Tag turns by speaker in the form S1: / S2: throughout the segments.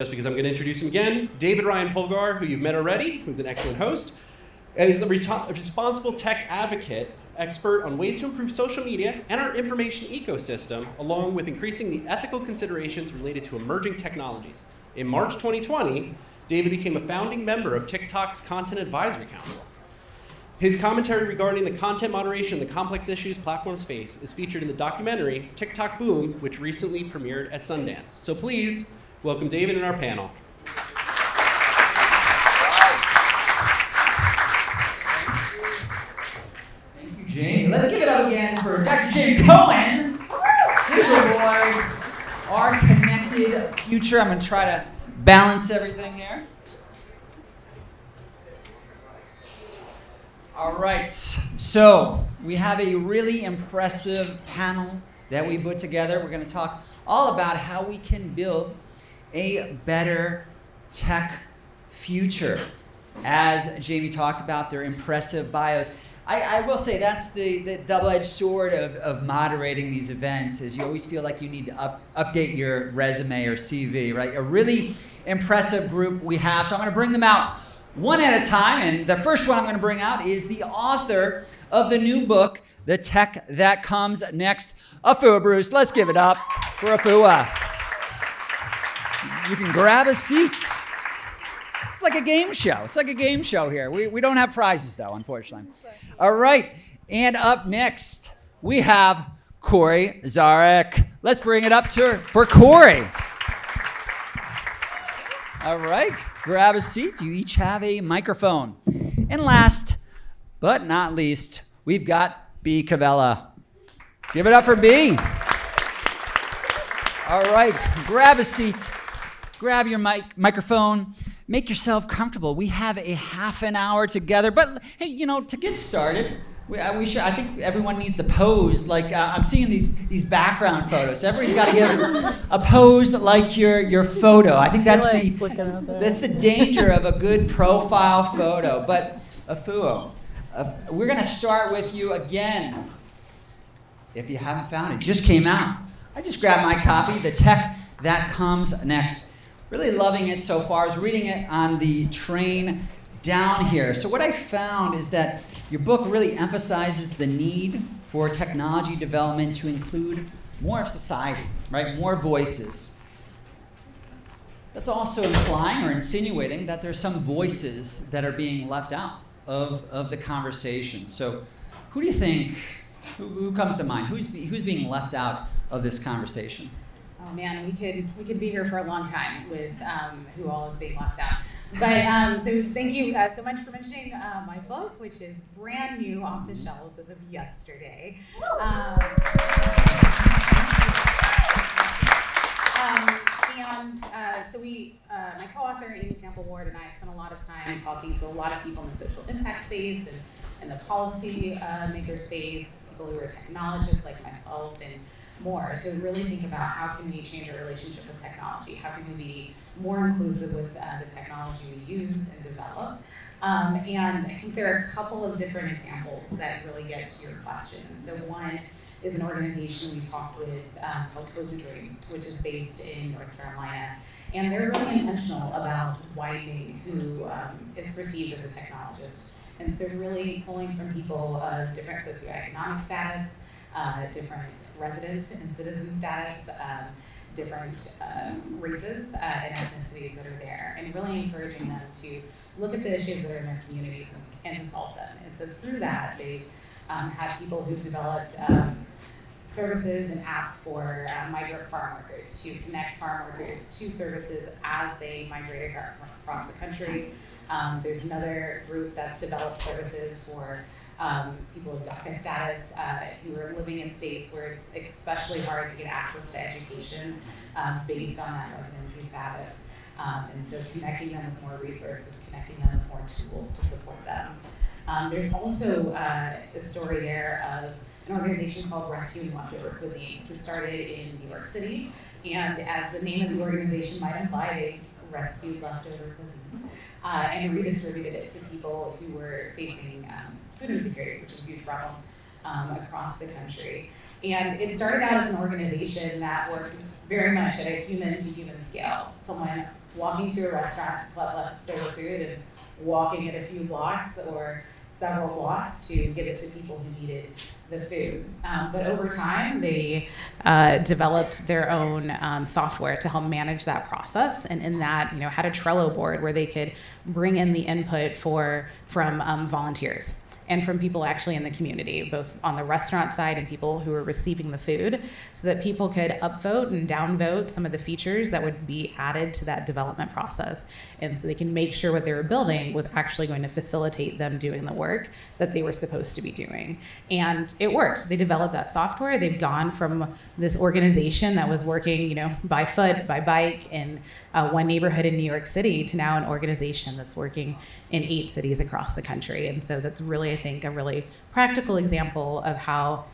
S1: Just because I'm going to introduce him again, David Ryan Polgar, who you've met already, who's an excellent host, and is a responsible tech advocate, expert on ways to improve social media and our information ecosystem, along with increasing the ethical considerations related to emerging technologies. In March 2020, David became a founding member of TikTok's Content Advisory Council. His commentary regarding the content moderation and the complex issues platforms face is featured in the documentary TikTok Boom, which recently premiered at Sundance. So please, welcome David and our panel.
S2: Thank you, Jamie. Let's give it up again for Dr. Jamie Cohen, digital boy, our connected future. I'm going to try to balance everything here. All right, so we have a really impressive panel that we put together. We're going to talk all about how we can build a better tech future. As Jamie talked about their impressive bios, I will say that's the double-edged sword of moderating these events, is you always feel like you need to update your resume or CV, right? A really impressive group we have, so I'm going to bring them out one at a time, and the first one I'm going to bring out is the author of the new book, The Tech That Comes Next, Afua Bruce. Let's give it up for Afua. You can grab a seat. It's like a game show. It's like a game show here. We don't have prizes, though, unfortunately. All right, and up next, we have Cori Zarek. Let's bring it up to her for Cori. All right, grab a seat. You each have a microphone. And last but not least, we've got B Cavello. Give it up for B. All right, grab a seat. Grab your microphone. Make yourself comfortable. We have a half an hour together. But hey, to get started, I think everyone needs to pose. Like I'm seeing these background photos. Everybody's got to give a pose like your photo. I think that's the danger of a good profile photo. But Afua, we're going to start with you again. If you haven't found it, just came out. I just grabbed my copy, The Tech That Comes Next. Really loving it so far. I was reading it on the train down here. So what I found is that your book really emphasizes the need for technology development to include more of society, right? More voices. That's also implying or insinuating that there's some voices that are being left out of the conversation. So who do you think, who comes to mind? Who's being left out of this conversation?
S3: Oh man, we could be here for a long time with who all is being left out. But so thank you so much for mentioning my book, which is brand new off the shelves as of yesterday. So my co-author Amy Sample Ward and I spent a lot of time talking to a lot of people in the social impact space and the policy maker space, people who are technologists like myself and more, to really think about how can we change our relationship with technology, how can we be more inclusive with the technology we use and develop. And I think there are a couple of different examples that really get to your question. So one is an organization we talked with called GoldieBlox, which is based in North Carolina. And they're really intentional about widening who is perceived as a technologist. And so really pulling from people of different socioeconomic status, different resident and citizen status, different races and ethnicities that are there, and really encouraging them to look at the issues that are in their communities and to solve them. And so through that, they've had people who've developed services and apps for migrant farm workers to connect farm workers to services as they migrate across the country. There's another group that's developed services for people of DACA status who are living in states where it's especially hard to get access to education based on that residency status. And so connecting them with more resources, connecting them with more tools to support them. There's also a story there of an organization called Rescuing Leftover Cuisine, who started in New York City. And as the name of the organization might imply, they rescued leftover cuisine and redistributed it to people who were facing food insecurity, which is a huge problem across the country. And it started out as an organization that worked very much at a human-to-human scale. Someone walking to a restaurant to collect leftover food and walking it a few blocks or several blocks to give it to people who needed the food. But over time, they developed their own software to help manage that process. And in that, had a Trello board where they could bring in the input from volunteers and from people actually in the community, both on the restaurant side and people who were receiving the food, so that people could upvote and downvote some of the features that would be added to that development process. And so they can make sure what they were building was actually going to facilitate them doing the work that they were supposed to be doing. And it worked. They developed that software. They've gone from this organization that was working, by foot, by bike in one neighborhood in New York City to now an organization that's working in 8 cities across the country. And so that's really, I think, a really practical example of how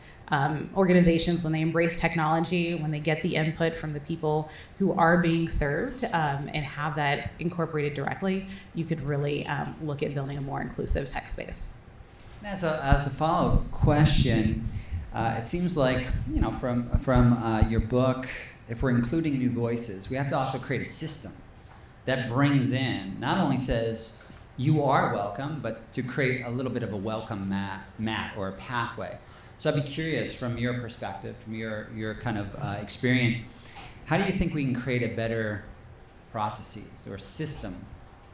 S3: organizations, when they embrace technology, when they get the input from the people who are being served and have that incorporated directly, you could really look at building a more inclusive tech space.
S2: As a follow-up question, it seems like, from your book, if we're including new voices, we have to also create a system that brings in, not only says you are welcome, but to create a little bit of a welcome mat or a pathway. So I'd be curious, from your perspective, from your kind of experience, how do you think we can create a better processes or system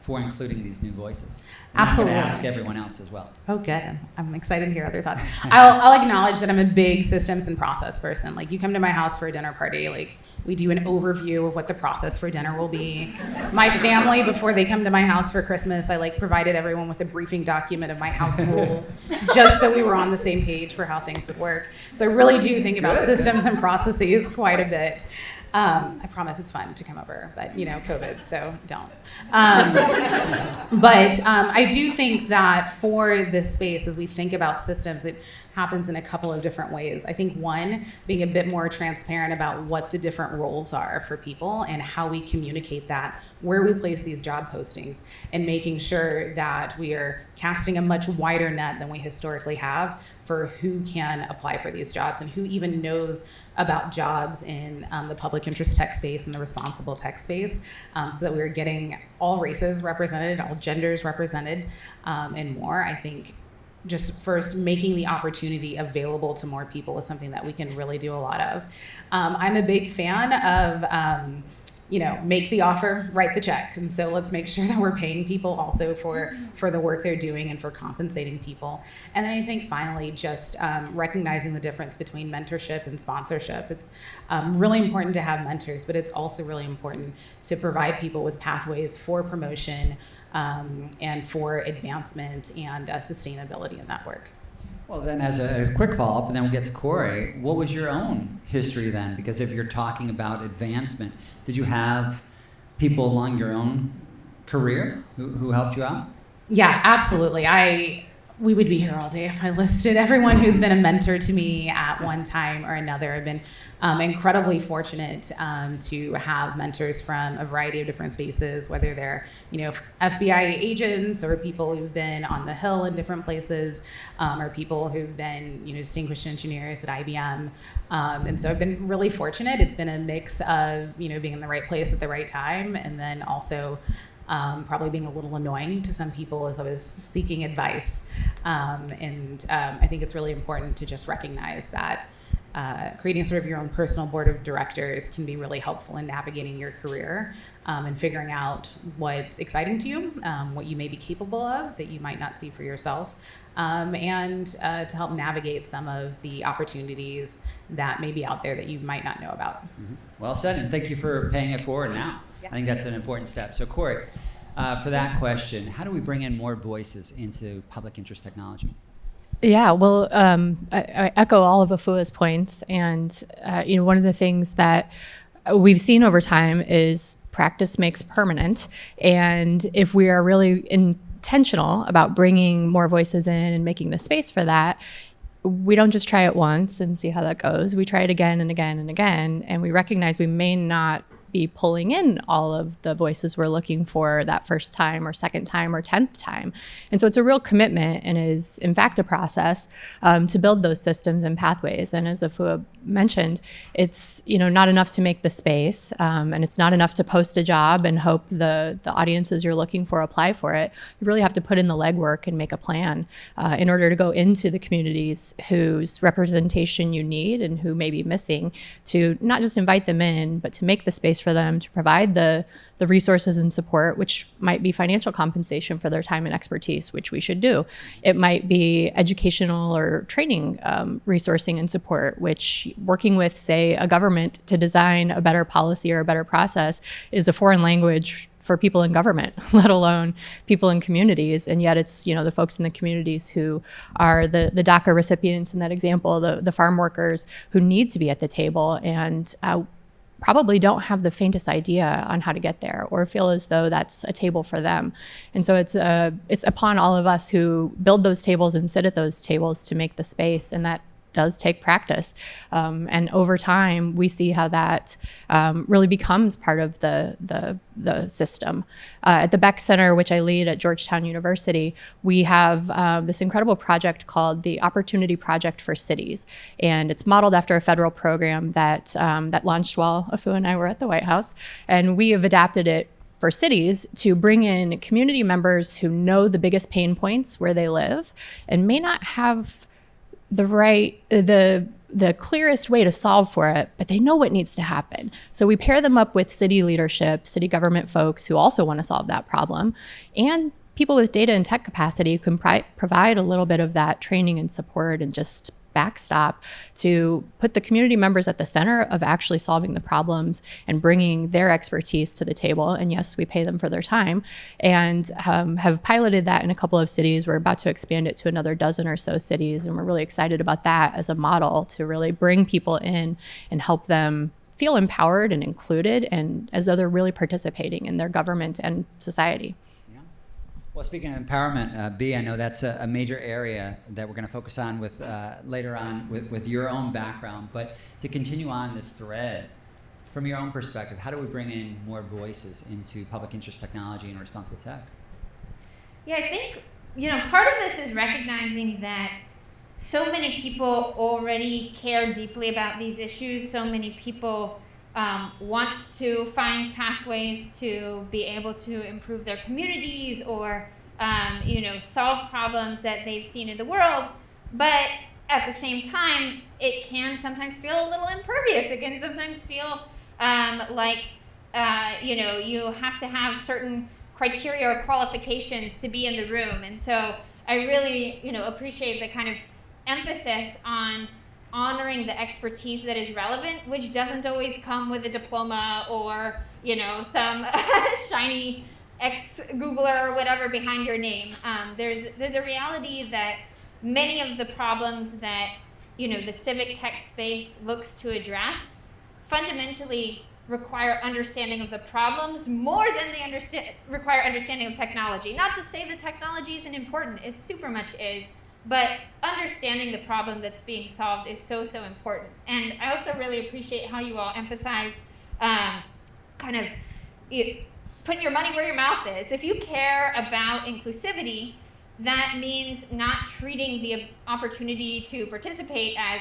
S2: for including these new voices? And
S3: Absolutely.
S2: I'm going to ask everyone else as well.
S3: Oh, good. I'm excited to hear other thoughts. I'll acknowledge that I'm a big systems and process person. Like, you come to my house for a dinner party, like, we do an overview of what the process for dinner will be. My family, before they come to my house for Christmas, I provided everyone with a briefing document of my house rules, just so we were on the same page for how things would work. So I really do think about systems and processes quite a bit. I promise it's fun to come over, but COVID, so don't. But I do think that for this space, as we think about systems, it happens in a couple of different ways. I think one, being a bit more transparent about what the different roles are for people and how we communicate that, where we place these job postings, and making sure that we are casting a much wider net than we historically have for who can apply for these jobs and who even knows about jobs in the public interest tech space and the responsible tech space, so that we're getting all races represented, all genders represented, and more. I think just first making the opportunity available to more people is something that we can really do a lot of. I'm a big fan of make the offer, write the checks. And so let's make sure that we're paying people also for the work they're doing and for compensating people. And then I think finally, just recognizing the difference between mentorship and sponsorship. It's really important to have mentors, but it's also really important to provide people with pathways for promotion and for advancement and sustainability in that work.
S2: Well, then as a quick follow-up, and then we'll get to Cori, what was your own history then? Because if you're talking about advancement, did you have people along your own career who helped you out?
S3: Yeah, absolutely. We would be here all day if I listed everyone who's been a mentor to me at one time or another. I've been incredibly fortunate to have mentors from a variety of different spaces, whether they're FBI agents or people who've been on the Hill in different places, or people who've been distinguished engineers at IBM. And so I've been really fortunate. It's been a mix of being in the right place at the right time, and then also probably being a little annoying to some people as I was seeking advice. And I think it's really important to just recognize that creating sort of your own personal board of directors can be really helpful in navigating your career and figuring out what's exciting to you, what you may be capable of that you might not see for yourself, and to help navigate some of the opportunities that may be out there that you might not know about.
S2: Mm-hmm. Well said, and thank you for paying it forward now.
S3: Yeah.
S2: I think that's an important step. So Cori, for that question, how do we bring in more voices into public interest technology?
S4: Yeah, well, I echo all of Afua's points, and one of the things that we've seen over time is practice makes permanent, and if we are really intentional about bringing more voices in and making the space for that, we don't just try it once and see how that goes. We try it again and again and again, and we recognize we may not be pulling in all of the voices we're looking for that first time or second time or 10th time. And so it's a real commitment and is in fact a process to build those systems and pathways. And as Afua mentioned, it's not enough to make the space, and it's not enough to post a job and hope the audiences you're looking for apply for it. You really have to put in the legwork and make a plan in order to go into the communities whose representation you need and who may be missing, to not just invite them in, but to make the space for them, to provide the resources and support, which might be financial compensation for their time and expertise, which we should do. It might be educational or training resourcing and support, which working with, say, a government to design a better policy or a better process is a foreign language for people in government, let alone people in communities. And yet it's, the folks in the communities who are the DACA recipients in that example, the farm workers who need to be at the table and probably don't have the faintest idea on how to get there or feel as though that's a table for them. And so it's upon all of us who build those tables and sit at those tables to make the space, and that does take practice. And over time, we see how that really becomes part of the system. At the Beck Center, which I lead at Georgetown University, we have this incredible project called the Opportunity Project for Cities. And it's modeled after a federal program that launched while Afua and I were at the White House. And we have adapted it for cities to bring in community members who know the biggest pain points where they live and may not have the clearest way to solve for it, but they know what needs to happen. So we pair them up with city leadership, city government folks who also want to solve that problem, and people with data and tech capacity who can provide a little bit of that training and support and just backstop to put the community members at the center of actually solving the problems and bringing their expertise to the table. And yes, we pay them for their time, and have piloted that in a couple of cities. We're about to expand it to another dozen or so cities, and we're really excited about that as a model to really bring people in and help them feel empowered and included, and as though they're really participating in their government and society.
S2: Well, speaking of empowerment, B, I know that's a major area that we're going to focus on with later on with your own background. But to continue on this thread, from your own perspective, how do we bring in more voices into public interest technology and responsible tech?
S5: Yeah, I think part of this is recognizing that so many people already care deeply about these issues. So many people want to find pathways to be able to improve their communities or, solve problems that they've seen in the world. But at the same time, it can sometimes feel a little impervious. It can sometimes feel you have to have certain criteria or qualifications to be in the room. And so I really, appreciate the kind of emphasis on honoring the expertise that is relevant, which doesn't always come with a diploma or, some shiny ex-Googler or whatever behind your name. There's a reality that many of the problems that, the civic tech space looks to address fundamentally require understanding of the problems more than they require understanding of technology. Not to say that technology isn't important, it super much is. But understanding the problem that's being solved is so, so important. And I also really appreciate how you all emphasize putting your money where your mouth is. If you care about inclusivity, that means not treating the opportunity to participate as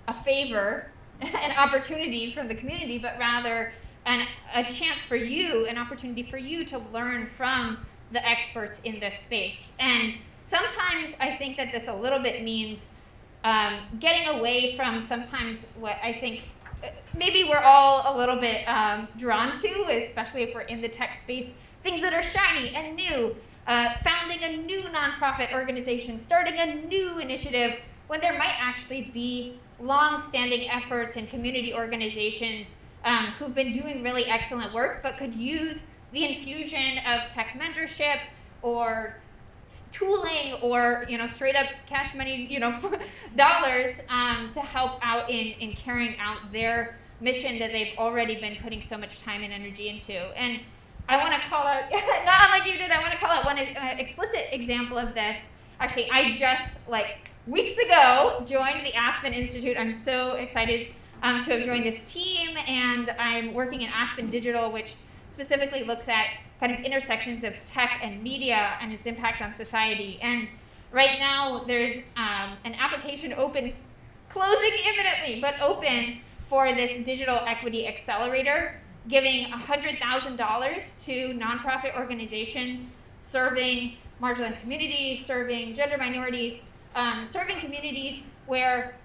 S5: a favor, an opportunity from the community, but rather a chance for you, an opportunity for you to learn from the experts in this space. And sometimes I think that this a little bit means getting away from sometimes what I think maybe we're all a little bit drawn to, especially if we're in the tech space, things that are shiny and new, founding a new nonprofit organization, starting a new initiative, when there might actually be long-standing efforts and community organizations who've been doing really excellent work, but could use the infusion of tech mentorship or tooling or straight up cash money dollars to help out in carrying out their mission that they've already been putting so much time and energy into. And I want to call out, not unlike you did, I want to call out one explicit example of this. Actually, I just weeks ago joined the Aspen Institute. I'm so excited to have joined this team, and I'm working in Aspen Digital, which specifically looks at kind of intersections of tech and media and its impact on society. And right now, there's an application open, closing imminently, but open for this digital equity accelerator, giving $100,000 to nonprofit organizations serving marginalized communities, serving gender minorities, serving communities where,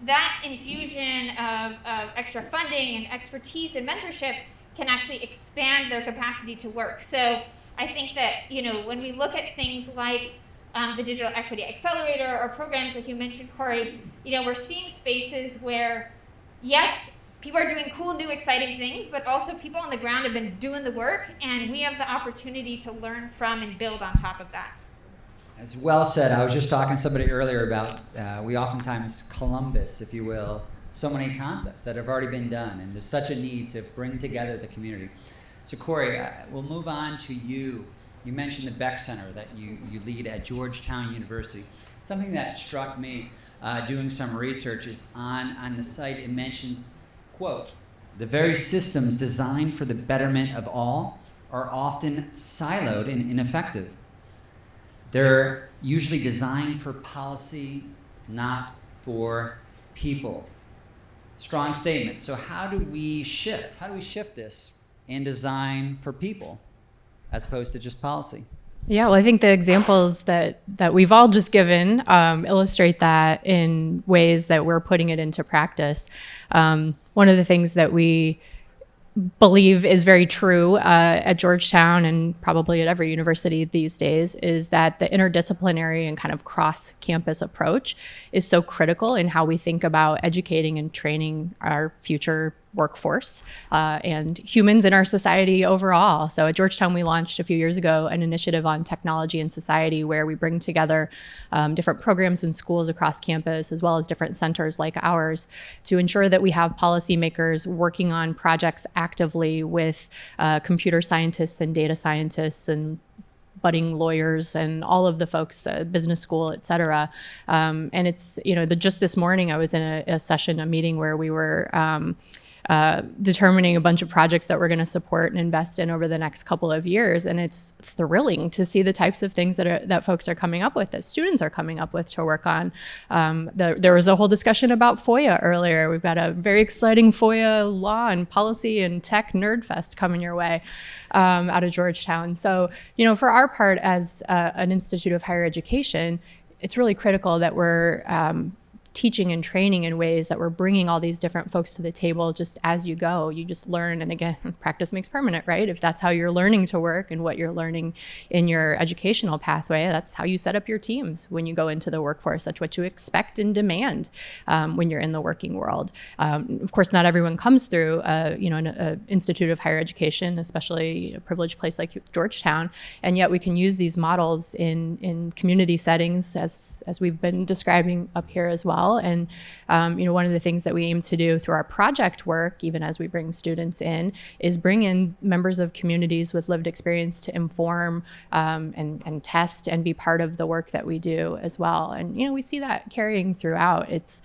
S5: that infusion of extra funding and expertise and mentorship can actually expand their capacity to work. So I think that, when we look at things like the Digital Equity Accelerator or programs like you mentioned, Cori, we're seeing spaces where, yes, people are doing cool, new, exciting things, but also people on the ground have been doing the work, and we have the opportunity to learn from and build on top of that.
S2: As well said. I was just talking to somebody earlier about we oftentimes Columbus, if you will, so many concepts that have already been done, and there's such a need to bring together the community. So Cori, we'll move on to you. You mentioned the Beck Center that you lead at Georgetown University. Something that struck me doing some research is on the site it mentions, quote, "The very systems designed for the betterment of all are often siloed and ineffective. They're usually designed for policy, not for people." Strong statement. So how do we shift? How do we shift this and design for people as opposed to just policy?
S4: Yeah, well, I think the examples that we've all just given illustrate that in ways that we're putting it into practice. One of the things that we believe is very true at Georgetown and probably at every university these days is that the interdisciplinary and kind of cross-campus approach is so critical in how we think about educating and training our future workforce and humans in our society overall. So at Georgetown, we launched a few years ago an initiative on technology and society where we bring together different programs and schools across campus, as well as different centers like ours, to ensure that we have policymakers working on projects actively with computer scientists and data scientists and budding lawyers and all of the folks, business school, et cetera. And it's, just this morning I was in a meeting where we were determining a bunch of projects that we're going to support and invest in over the next couple of years. And it's thrilling to see the types of things that folks are coming up with, that students are coming up with to work on. There was a whole discussion about FOIA earlier. We've got a very exciting FOIA law and policy and tech nerd fest coming your way out of Georgetown. So, for our part as an institute of higher education, it's really critical that we're teaching and training in ways that we're bringing all these different folks to the table just as you go. You just learn, and again, practice makes permanent, right? If that's how you're learning to work and what you're learning in your educational pathway, that's how you set up your teams when you go into the workforce. That's what you expect and demand when you're in the working world. Of course, not everyone comes through an institute of higher education, especially a privileged place like Georgetown, and yet we can use these models in community settings as we've been describing up here as well. And one of the things that we aim to do through our project work, even as we bring students in, is bring in members of communities with lived experience to inform and test and be part of the work that we do as well. And we see that carrying throughout. It's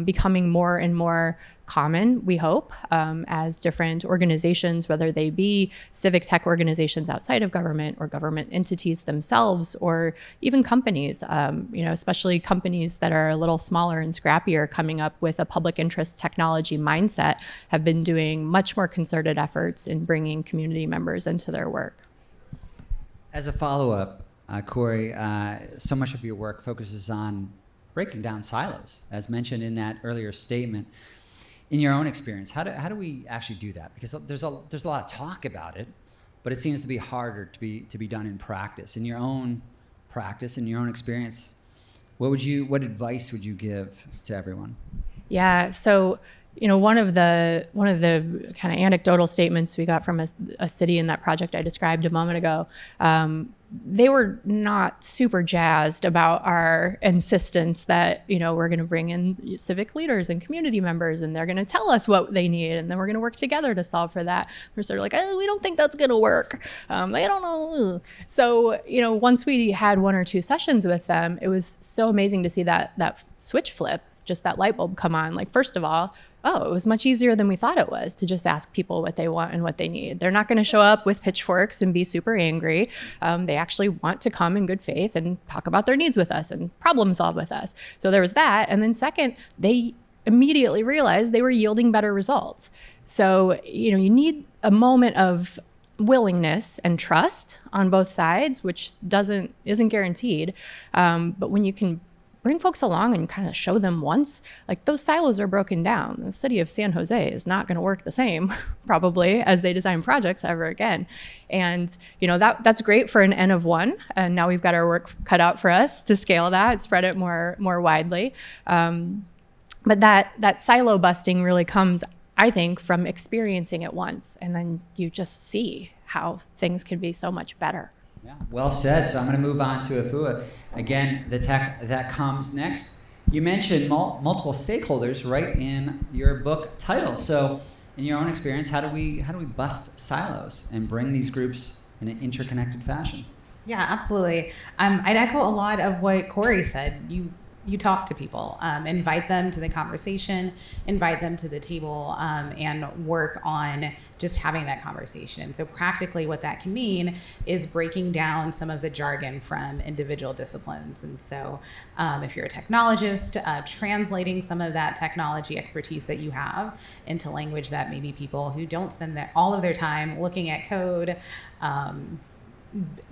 S4: becoming more and more common, we hope, as different organizations, whether they be civic tech organizations outside of government or government entities themselves, or even companies, especially companies that are a little smaller and scrappier, coming up with a public interest technology mindset, have been doing much more concerted efforts in bringing community members into their work.
S2: As a follow-up, Cori, so much of your work focuses on breaking down silos, as mentioned in that earlier statement. In your own experience, how do we actually do that? Because there's a lot of talk about it, but it seems to be harder to be done in practice. In your own practice, in your own experience, what advice would you give to everyone?
S4: Yeah, so one of the kind of anecdotal statements we got from a city in that project I described a moment ago, they were not super jazzed about our insistence that, we're going to bring in civic leaders and community members, and they're going to tell us what they need, and then we're going to work together to solve for that. They're sort of like, we don't think that's going to work. They don't know. So, once we had one or two sessions with them, it was so amazing to see that switch flip, just that light bulb come on. Like, first of all, oh, it was much easier than we thought it was to just ask people what they want and what they need. They're not going to show up with pitchforks and be super angry. They actually want to come in good faith and talk about their needs with us and problem solve with us. So there was that. And then second, they immediately realized they were yielding better results. So, you need a moment of willingness and trust on both sides, which isn't guaranteed. But when you can bring folks along and kind of show them once, like those silos are broken down. The city of San Jose is not going to work the same probably as they design projects ever again. And that's great for an N of one. And now we've got our work cut out for us to scale that, spread it more widely. But that silo busting really comes, I think, from experiencing it once, and then you just see how things can be so much better.
S2: Yeah, well said. So I'm going to move on to Afua. Again, the tech that comes next. You mentioned multiple stakeholders right in your book title. So in your own experience, how do we bust silos and bring these groups in an interconnected fashion?
S3: Yeah, absolutely. I'd echo a lot of what Cori said. You talk to people, invite them to the conversation, invite them to the table, and work on just having that conversation. So practically what that can mean is breaking down some of the jargon from individual disciplines. And so if you're a technologist, translating some of that technology expertise that you have into language that maybe people who don't spend all of their time looking at code,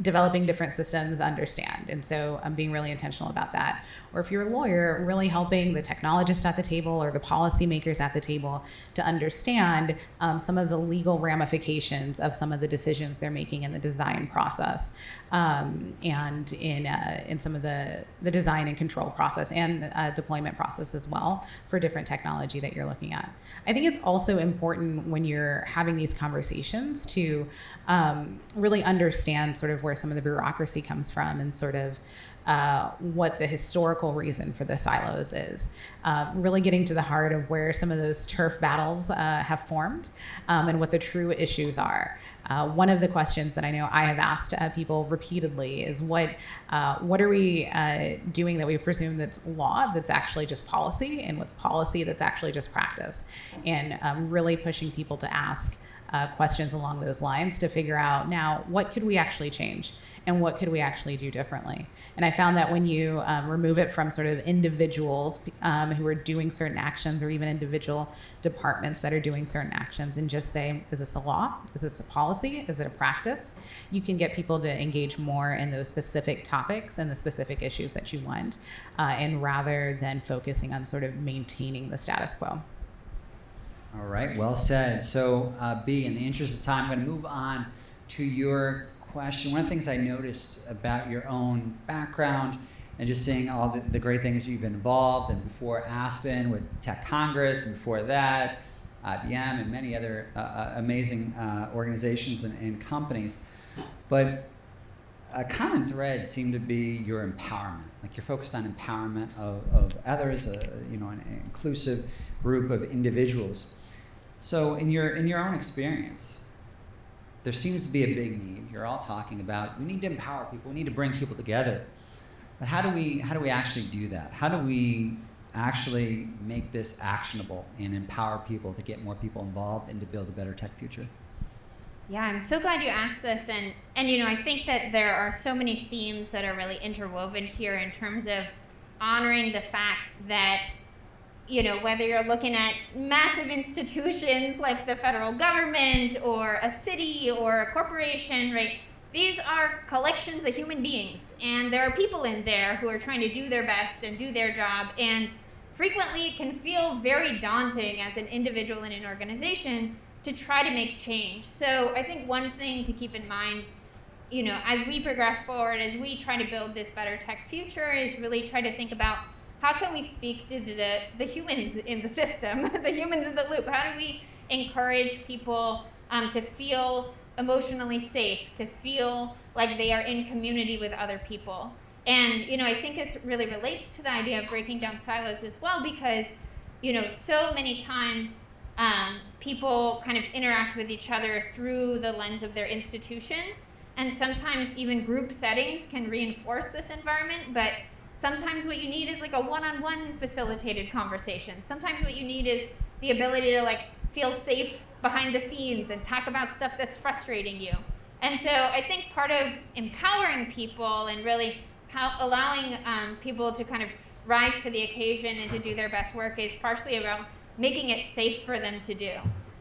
S3: developing different systems understand. And so I'm being really intentional about that. Or if you're a lawyer, really helping the technologist at the table or the policymakers at the table to understand some of the legal ramifications of some of the decisions they're making in the design process, and in some of the design and control process and deployment process as well for different technology that you're looking at. I think it's also important when you're having these conversations to really understand sort of where some of the bureaucracy comes from and sort of what the historical reason for the silos is. Really getting to the heart of where some of those turf battles have formed and what the true issues are. One of the questions that I know I have asked people repeatedly is what are we doing that we presume that's law that's actually just policy, and what's policy that's actually just practice, and really pushing people to ask questions along those lines to figure out now what could we actually change and what could we actually do differently. And I found that when you remove it from sort of individuals who are doing certain actions, or even individual departments that are doing certain actions, and just say, is this a law? Is this a policy? Is it a practice? You can get people to engage more in those specific topics and the specific issues that you want, and rather than focusing on sort of maintaining the status quo.
S2: All right, well said. So B, in the interest of time, I'm going to move on to your question. One of the things I noticed about your own background and just seeing all the great things you've been involved in before Aspen with Tech Congress, and before that, IBM and many other amazing organizations and companies. But a common thread seemed to be your empowerment. Like you're focused on empowerment of others, an inclusive group of individuals. So in your own experience, there seems to be a big need. You're all talking about we need to empower people, we need to bring people together. But how do we actually do that? How do we actually make this actionable and empower people to get more people involved and to build a better tech future?
S5: Yeah, I'm so glad you asked this, and I think that there are so many themes that are really interwoven here in terms of honoring the fact that whether you're looking at massive institutions like the federal government or a city or a corporation, right? These are collections of human beings, and there are people in there who are trying to do their best and do their job, and frequently it can feel very daunting as an individual in an organization to try to make change. So I think one thing to keep in mind, as we progress forward, as we try to build this better tech future, is really try to think about how can we speak to the humans in the system, the humans in the loop? How do we encourage people to feel emotionally safe, to feel like they are in community with other people? And, I think this really relates to the idea of breaking down silos as well, because, so many times people kind of interact with each other through the lens of their institution. And sometimes even group settings can reinforce this environment, but sometimes what you need is like a one-on-one facilitated conversation. Sometimes what you need is the ability to like feel safe behind the scenes and talk about stuff that's frustrating you. And so I think part of empowering people and really allowing people to kind of rise to the occasion and to do their best work is partially around making it safe for them to do.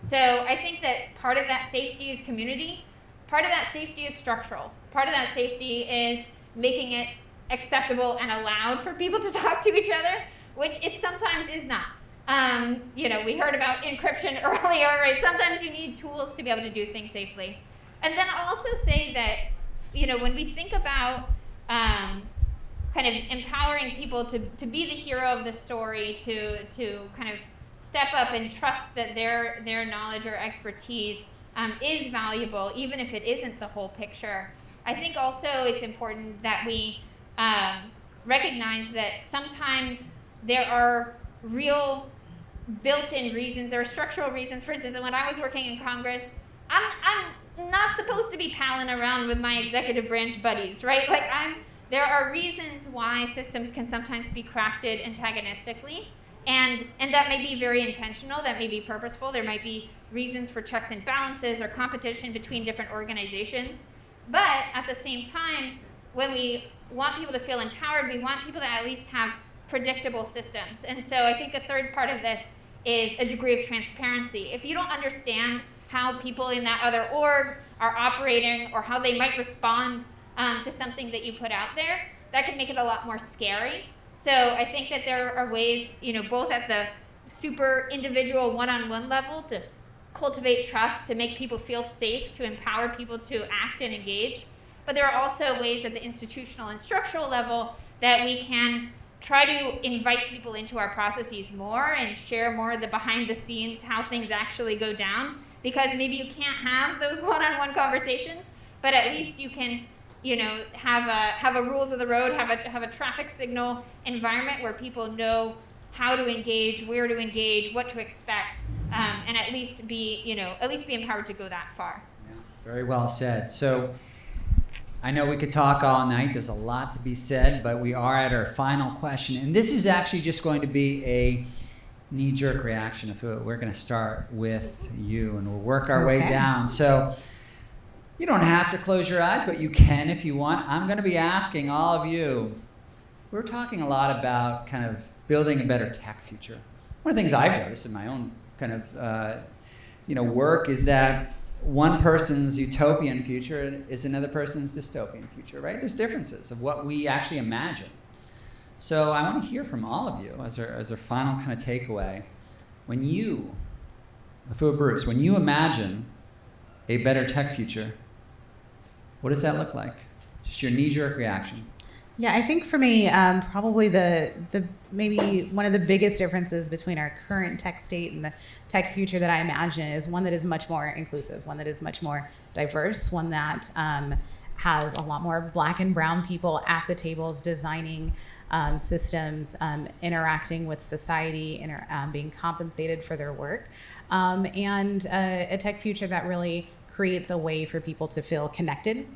S5: So I think that part of that safety is community, part of that safety is structural, part of that safety is making it acceptable and allowed for people to talk to each other, which it sometimes is not. We heard about encryption earlier, right? Sometimes you need tools to be able to do things safely. And then I'll also say that, when we think about kind of empowering people to be the hero of the story, to kind of step up and trust that their knowledge or expertise is valuable, even if it isn't the whole picture. I think also it's important that we recognize that sometimes there are real built-in reasons, there are structural reasons. For instance, when I was working in Congress, I'm not supposed to be palling around with my executive branch buddies, right? Like there are reasons why systems can sometimes be crafted antagonistically, and that may be very intentional, that may be purposeful. There might be reasons for checks and balances or competition between different organizations. But at the same time, when we want people to feel empowered, we want people to at least have predictable systems. And so I think a third part of this is a degree of transparency. If you don't understand how people in that other org are operating or how they might respond to something that you put out there, that can make it a lot more scary. So I think that there are ways, both at the super individual one-on-one level to cultivate trust, to make people feel safe, to empower people to act and engage. But there are also ways at the institutional and structural level that we can try to invite people into our processes more and share more of the behind the scenes, how things actually go down. Because maybe you can't have those one-on-one conversations, but at least you can, have a rules of the road, have a traffic signal environment where people know how to engage, where to engage, what to expect, and at least be empowered to go that far.
S2: Yeah, very well said. So I know we could talk all night. There's a lot to be said, but we are at our final question, and this is actually just going to be a knee-jerk reaction. We're going to start with you, and we'll work our way down. So you don't have to close your eyes, but you can if you want. I'm going to be asking all of you. We're talking a lot about kind of building a better tech future. One of the things I've noticed in my own kind of work is that one person's utopian future is another person's dystopian future, right? There's differences of what we actually imagine. So I want to hear from all of you as our final kind of takeaway. When you, Afua Bruce, when you imagine a better tech future, what does that look like? Just your knee-jerk reaction.
S3: Yeah, I think for me, probably the maybe one of the biggest differences between our current tech state and the tech future that I imagine is one that is much more inclusive, one that is much more diverse, one that has a lot more Black and brown people at the tables designing systems, interacting with society, being compensated for their work, and a tech future that really creates a way for people to feel connected,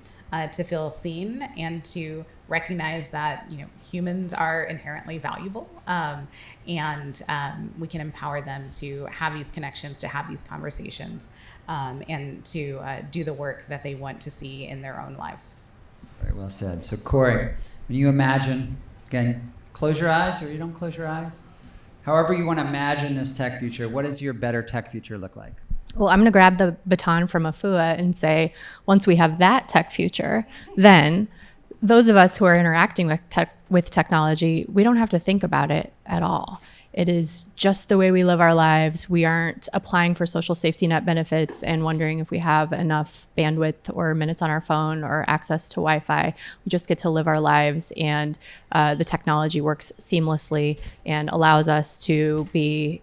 S3: to feel seen, and to recognize that humans are inherently valuable, and we can empower them to have these connections, to have these conversations, and to do the work that they want to see in their own lives.
S2: Very well said. So Cori, when you imagine, again, close your eyes or you don't close your eyes. However you want to imagine this tech future, what does your better tech future look like?
S4: Well, I'm going to grab the baton from Afua and say, once we have that tech future, then those of us who are interacting with technology, we don't have to think about it at all. It is just the way we live our lives. We aren't applying for social safety net benefits and wondering if we have enough bandwidth or minutes on our phone or access to Wi-Fi. We just get to live our lives, and the technology works seamlessly and allows us to be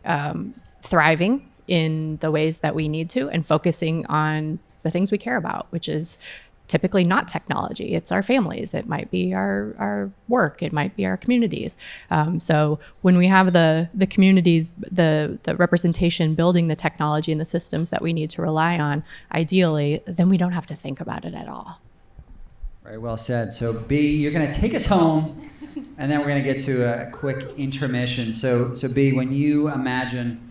S4: thriving in the ways that we need to and focusing on the things we care about, which is typically not technology. It's our families. It might be our work. It might be our communities. So when we have the communities, the representation building the technology and the systems that we need to rely on, ideally, then we don't have to think about it at all.
S2: Very well said. So B, you're going to take us home, and then we're going to get to a quick intermission. So B, when you imagine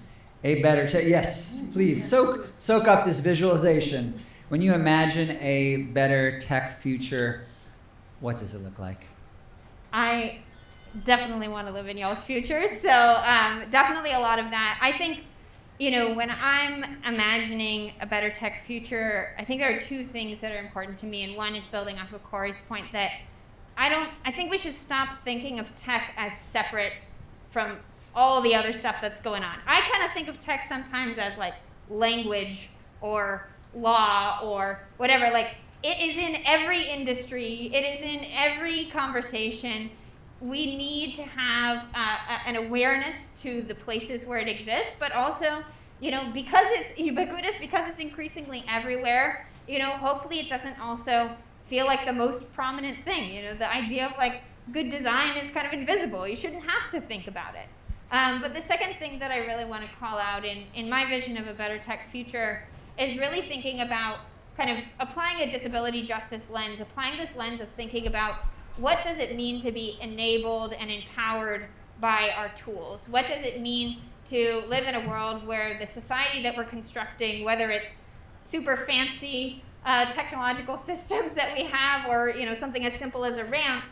S2: A better tech. Yes, please soak up this visualization. When you imagine a better tech future, what does it look like?
S5: I definitely want to live in y'all's future, so definitely a lot of that. I think, when I'm imagining a better tech future, I think there are two things that are important to me, and one is building off of Cori's point that I think we should stop thinking of tech as separate from all the other stuff that's going on. I kind of think of tech sometimes as like language or law or whatever. Like, it is in every industry. It is in every conversation. We need to have an awareness to the places where it exists, but also, because it's ubiquitous, because it's increasingly everywhere, hopefully it doesn't also feel like the most prominent thing. The idea of like good design is kind of invisible. You shouldn't have to think about it. But the second thing that I really want to call out in my vision of a better tech future is really thinking about kind of applying a disability justice lens, applying this lens of thinking about what does it mean to be enabled and empowered by our tools? What does it mean to live in a world where the society that we're constructing, whether it's super fancy technological systems that we have or something as simple as a ramp,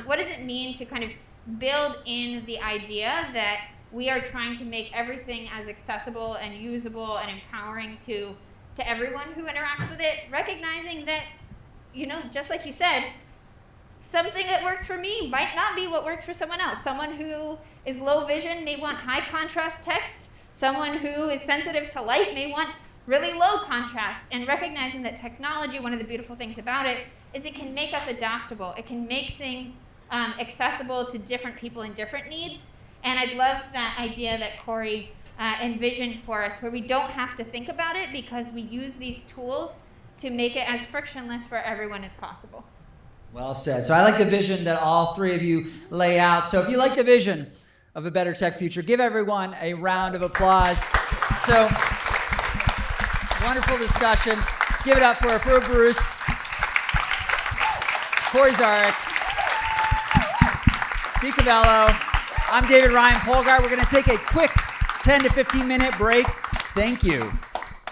S5: what does it mean to kind of build in the idea that we are trying to make everything as accessible and usable and empowering to everyone who interacts with it, recognizing that, just like you said, something that works for me might not be what works for someone else. Someone who is low vision may want high contrast text. Someone who is sensitive to light may want really low contrast. And recognizing that technology, one of the beautiful things about it, is it can make us adaptable. It can make things accessible to different people and different needs. And I'd love that idea that Cori envisioned for us, where we don't have to think about it because we use these tools to make it as frictionless for everyone as possible.
S2: Well said. So I like the vision that all three of you lay out. So if you like the vision of a better tech future, give everyone a round of applause. So, wonderful discussion. Give it up for Afua Bruce, Cori Zarek, B Cavello. I'm David Ryan Polgar. We're going to take a quick 10 to 15 minute break. Thank you.